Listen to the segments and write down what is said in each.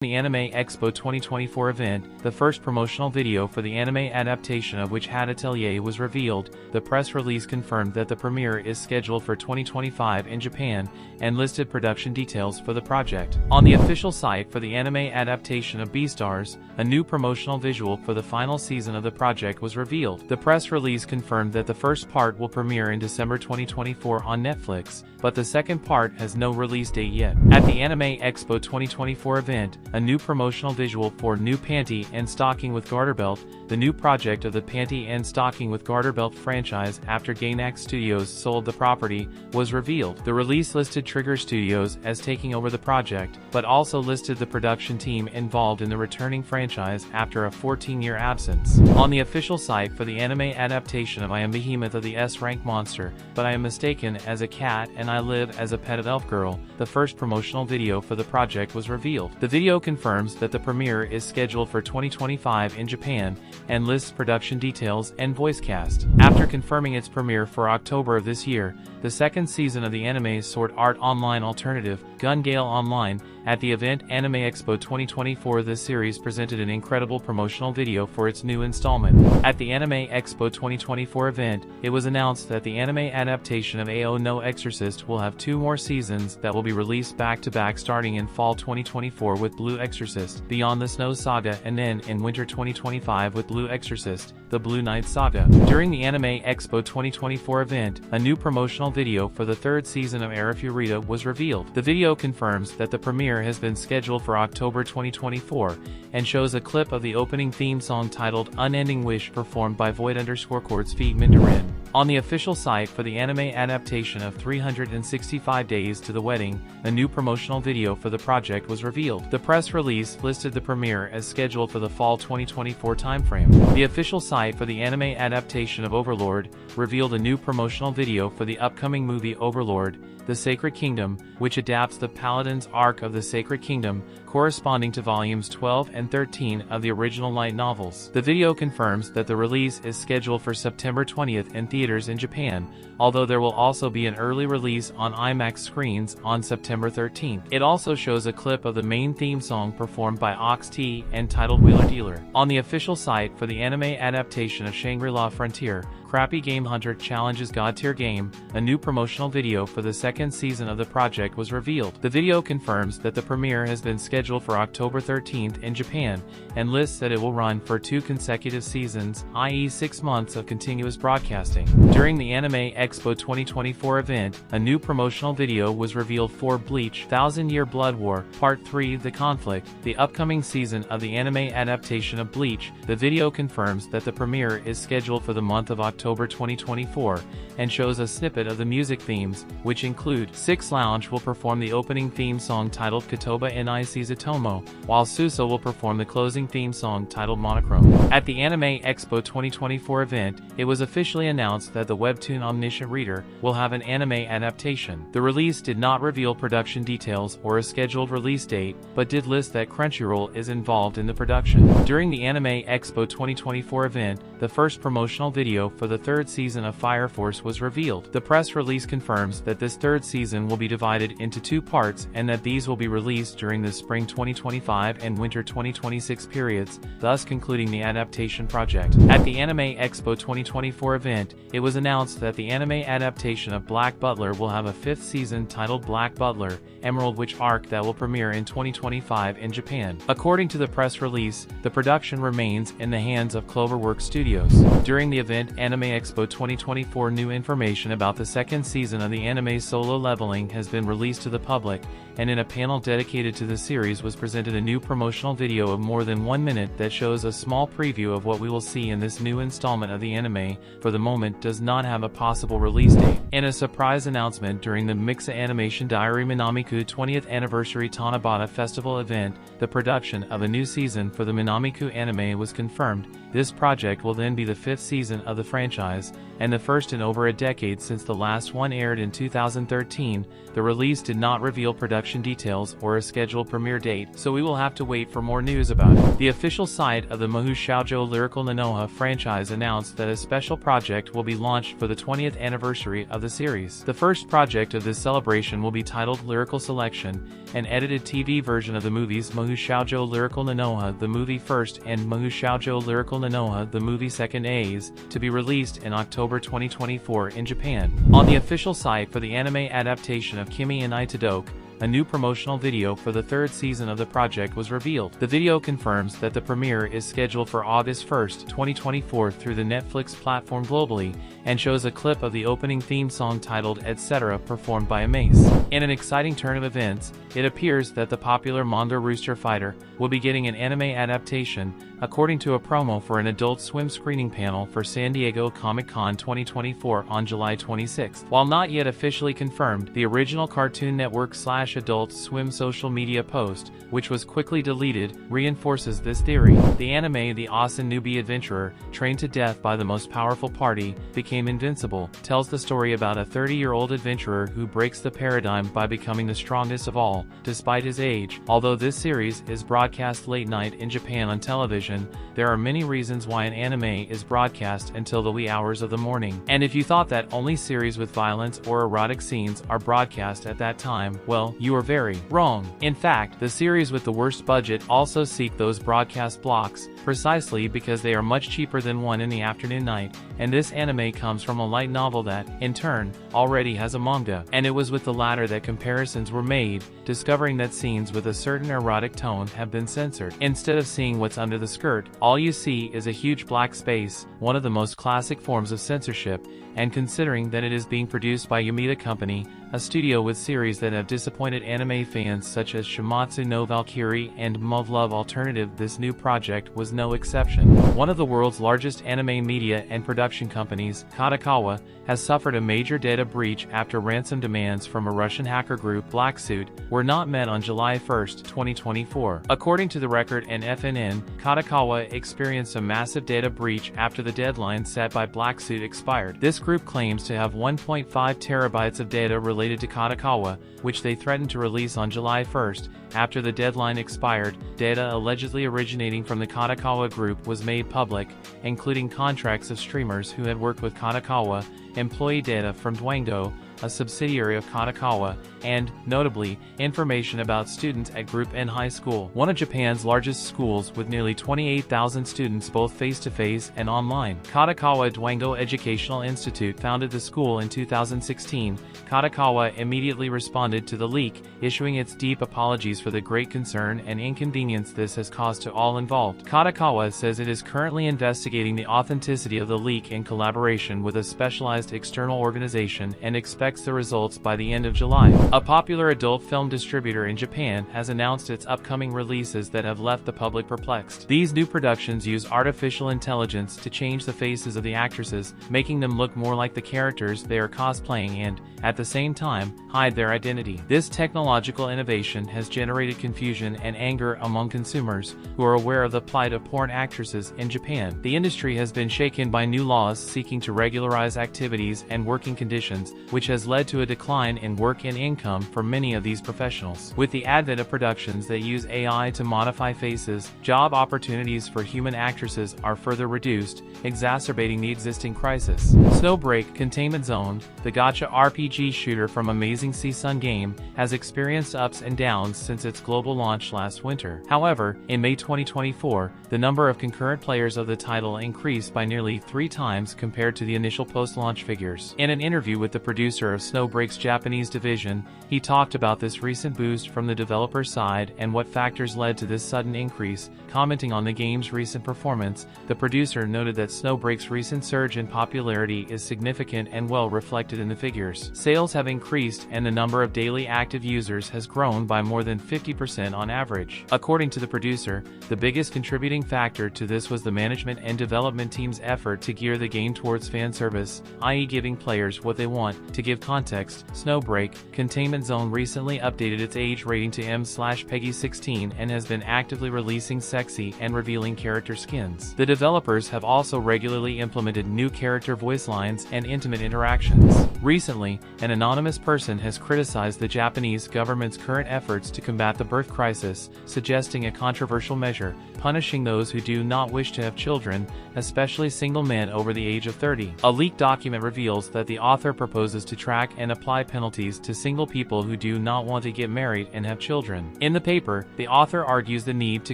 The Anime Expo 2024 event, the first promotional video for the anime adaptation of Witch Hat Atelier was revealed. The press release confirmed that the premiere is scheduled for 2025 in Japan, and listed production details for the project. On the official site for the anime adaptation of Beastars, a new promotional visual for the final season of the project was revealed. The press release confirmed that the first part will premiere in December 2024 on Netflix, but the second part has no release date yet. At the Anime Expo 2024 event, a new promotional visual for New Panty and Stocking with Garterbelt, the new project of the Panty and Stocking with Garterbelt franchise after Gainax Studios sold the property, was revealed. The release listed Trigger Studios as taking over the project, but also listed the production team involved in the returning franchise after a 14-year absence. On the official site for the anime adaptation of I Am Behemoth of the S-Rank Monster, but I Am Mistaken as a Cat and I Live as a Petted Elf Girl, the first promotional video for the project was revealed. The video confirms that the premiere is scheduled for 2025 in Japan, and lists production details and voice cast. After confirming its premiere for October of this year, the second season of the anime's Sword Art Online alternative, Gun Gale Online, at the event Anime Expo 2024, this series presented an incredible promotional video for its new installment. At the Anime Expo 2024 event, it was announced that the anime adaptation of Ao no Exorcist will have 2 more seasons that will be released back-to-back starting in fall 2024 with Blue Exorcist, Beyond the Snow Saga, and then in winter 2025 with Blue Exorcist, The Blue Knight Saga. During the Anime Expo 2024 event, a new promotional video for the 3rd season of Arifureta was revealed. The video confirms that the premiere has been scheduled for October 2024, and shows a clip of the opening theme song titled Unending Wish performed by Void_Quartz feat. Mindarin. On the official site for the anime adaptation of 365 Days to the Wedding, a new promotional video for the project was revealed. The press release listed the premiere as scheduled for the fall 2024 timeframe. The official site for the anime adaptation of Overlord revealed a new promotional video for the upcoming movie Overlord, The Sacred Kingdom, which adapts the Paladin's arc of the Sacred Kingdom, corresponding to volumes 12 and 13 of the original light novels. The video confirms that the release is scheduled for September 20th in theaters in Japan, although there will also be an early release on IMAX screens on September 13th. It also shows a clip of the main theme song performed by Ox-T and titled Wheeler Dealer. On the official site for the anime adaptation of Shangri-La Frontier, Crappy Game Hunter Challenges God Tier Game, a new promotional video for the 2nd season of the project was revealed. The video confirms that the premiere has been scheduled for October 13th in Japan, and lists that it will run for 2 consecutive seasons, i.e. 6 months of continuous broadcasting. During the Anime Expo 2024 event, a new promotional video was revealed for Bleach, 1000-Year Blood War, Part 3 The Conflict, the upcoming season of the anime adaptation of Bleach. The video confirms that the premiere is scheduled for the month of October 2024, and shows a snippet of the music themes, which include Six Lounge will perform the opening theme song titled Katoba Ni Sizatomo, while Suso will perform the closing theme song titled Monochrome. At the Anime Expo 2024 event, it was officially announced that the webtoon Omniscient Reader will have an anime adaptation. The release did not reveal production details or a scheduled release date, but did list that Crunchyroll is involved in the production. During the Anime Expo 2024 event, the first promotional video for the 3rd season of Fire Force was revealed. The press release confirms that this 3rd season will be divided into 2 parts and that these will be released during the spring 2025 and winter 2026 periods, thus concluding the adaptation project. At the Anime Expo 2024 event, it was announced that the anime adaptation of Black Butler will have a 5th season titled Black Butler, Emerald Witch Arc that will premiere in 2025 in Japan. According to the press release, the production remains in the hands of Cloverworks Studios. During the event Anime Expo 2024, new information about the 2nd season of the anime Solo Leveling has been released to the public, and in a panel dedicated to the series was presented a new promotional video of more than 1 minute that shows a small preview of what we will see in this new installment of the anime. For the moment does not have a possible release date. In a surprise announcement during the Mixa Animation Diary Minamiku 20th Anniversary Tanabata Festival event, the production of a new season for the Minamiku anime was confirmed. This project will then be the 5th season of the franchise, and the first in over a decade since the last one aired in 2013. The release did not reveal production details or a scheduled premiere date, so we will have to wait for more news about it. The official site of the Mahou Shoujo Lyrical Nanoha franchise announced that a special project will be launched for the 20th anniversary of the series. The first project of this celebration will be titled Lyrical Selection, an edited TV version of the movies Mahou Shoujo Lyrical Nanoha the movie first and Mahou Shoujo Lyrical Nanoha the movie second A's, to be released in October 2024 in Japan. On the official site for the anime adaptation of Kimi and Itadoke, a new promotional video for the 3rd season of the project was revealed. The video confirms that the premiere is scheduled for August 1, 2024 through the Netflix platform globally, and shows a clip of the opening theme song titled Etc. performed by Amaze. In an exciting turn of events, it appears that the popular Mondo Rooster Fighter will be getting an anime adaptation, according to a promo for an Adult Swim screening panel for San Diego Comic-Con 2024 on July 26. While not yet officially confirmed, the original Cartoon Network/Adult Swim social media post, which was quickly deleted, reinforces this theory. The anime The Asen Newbie Adventurer, trained to death by the most powerful party, became invincible, tells the story about a 30-year-old adventurer who breaks the paradigm by becoming the strongest of all, despite his age. Although this series is broadcast late night in Japan on television, there are many reasons why an anime is broadcast until the wee hours of the morning. And if you thought that only series with violence or erotic scenes are broadcast at that time, well, you are very wrong. In fact, the series with the worst budget also seek those broadcast blocks, precisely because they are much cheaper than one in the afternoon night, and this anime comes from a light novel that, in turn, already has a manga. And it was with the latter that comparisons were made, discovering that scenes with a certain erotic tone have been censored. Instead of seeing what's under the skirt, all you see is a huge black space, one of the most classic forms of censorship, and considering that it is being produced by Yamada Company, a studio with series that have disappointed anime fans such as Shuumatsu no Valkyrie and Muv-Luv Alternative, this new project was no exception. One of the world's largest anime media and production companies, Kadokawa, has suffered a major data breach after ransom demands from a Russian hacker group, Black Suit, were not met on July 1, 2024. According to the record and FNN, Kadokawa experienced a massive data breach after the deadline set by Black Suit expired. This group claims to have 1.5 terabytes of data related to Kadokawa, which they threatened to release on July 1 after the deadline expired. Data allegedly originating from the Kadokawa group was made public, including contracts of streamers who had worked with Kadokawa, employee data from Dwango, a subsidiary of Kadokawa, and, notably, information about students at Group N High School, one of Japan's largest schools with nearly 28,000 students both face-to-face and online. Kadokawa Dwango Educational Institute founded the school in 2016. Kadokawa immediately responded to the leak, issuing its deep apologies for the great concern and inconvenience this has caused to all involved. Kadokawa says it is currently investigating the authenticity of the leak in collaboration with a specialized external organization and expects the results by the end of July. A popular adult film distributor in Japan has announced its upcoming releases that have left the public perplexed. These new productions use artificial intelligence to change the faces of the actresses, making them look more like the characters they are cosplaying and, at the same time, hide their identity. This technological innovation has generated confusion and anger among consumers, who are aware of the plight of porn actresses in Japan. The industry has been shaken by new laws seeking to regularize activities and working conditions, which has led to a decline in work and income for many of these professionals. With the advent of productions that use AI to modify faces, job opportunities for human actresses are further reduced, exacerbating the existing crisis. Snowbreak: Containment Zone, the gacha RPG shooter from Amazing Season Game, has experienced ups and downs since its global launch last winter. However, in May 2024, the number of concurrent players of the title increased by nearly 3 times compared to the initial post-launch figures. In an interview with the producer of Snowbreak's Japanese division, he talked about this recent boost from the developer side and what factors led to this sudden increase. Commenting on the game's recent performance, the producer noted that Snowbreak's recent surge in popularity is significant and well reflected in the figures. Sales have increased and the number of daily active users has grown by more than 50% on average. According to the producer, the biggest contributing factor to this was the management and development team's effort to gear the game towards fan service, i.e. giving players what they want, to give of context, Snowbreak, Containment Zone recently updated its age rating to M/Peggy 16 and has been actively releasing sexy and revealing character skins. The developers have also regularly implemented new character voice lines and intimate interactions. Recently, an anonymous person has criticized the Japanese government's current efforts to combat the birth crisis, suggesting a controversial measure, punishing those who do not wish to have children, especially single men over the age of 30. A leaked document reveals that the author proposes to track and apply penalties to single people who do not want to get married and have children. In the paper, the author argues the need to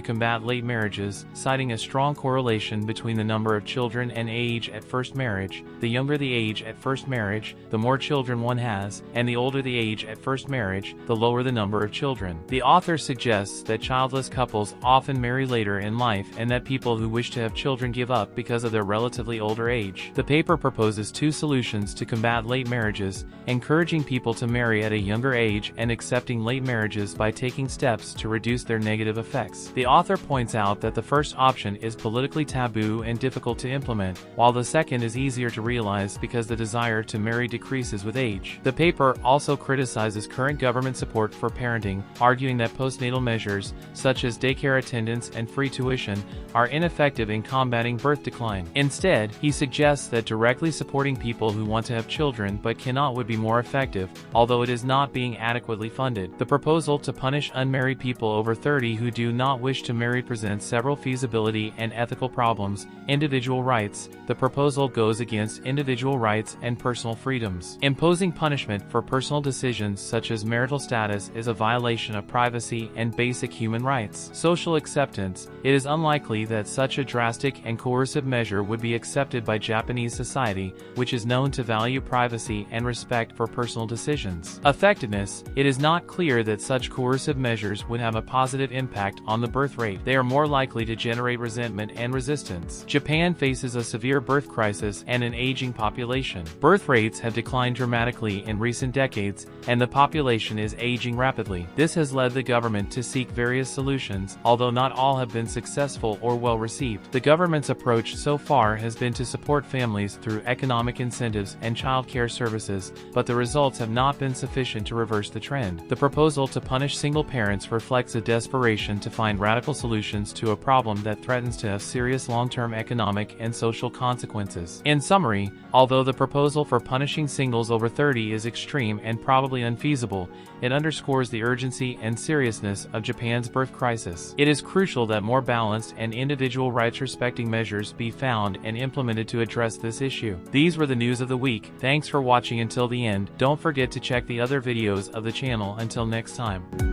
combat late marriages, citing a strong correlation between the number of children and age at first marriage. The younger the age at first marriage, the more children one has, and the older the age at first marriage, the lower the number of children. The author suggests that childless couples often marry later in life and that people who wish to have children give up because of their relatively older age. The paper proposes two solutions to combat late marriages, encouraging people to marry at a younger age and accepting late marriages by taking steps to reduce their negative effects. The author points out that the first option is politically taboo and difficult to implement, while the second is easier to realize because the desire to marry decreases with age. The paper also criticizes current government support for parenting, arguing that postnatal measures, such as daycare attendance and free tuition, are ineffective in combating birth decline. Instead, he suggests that directly supporting people who want to have children but cannot would be more effective, although it is not being adequately funded. The proposal to punish unmarried people over 30 who do not wish to marry presents several feasibility and ethical problems. Individual rights. The proposal goes against individual rights and personal freedoms. Imposing punishment for personal decisions such as marital status is a violation of privacy and basic human rights. Social acceptance. It is unlikely that such a drastic and coercive measure would be accepted by Japanese society, which is known to value privacy and respect for personal decisions. Effectiveness. It is not clear that such coercive measures would have a positive impact on the birth rate. They are more likely to generate resentment and resistance. Japan faces a severe birth crisis and an aging population. Birth rates have declined dramatically in recent decades, and the population is aging rapidly. This has led the government to seek various solutions, although not all have been successful or well received. The government's approach so far has been to support families through economic incentives and child care services, but the results have not been sufficient to reverse the trend. The proposal to punish single parents reflects a desperation to find radical solutions to a problem that threatens to have serious long-term economic and social consequences. In summary, although the proposal for punishing singles over 30 is extreme and probably unfeasible, it underscores the urgency and seriousness of Japan's birth crisis. It is crucial that more balanced and individual rights-respecting measures be found and implemented to address this issue. These were the news of the week. Thanks for watching until the end. Don't forget to check the other videos of the channel. Until next time.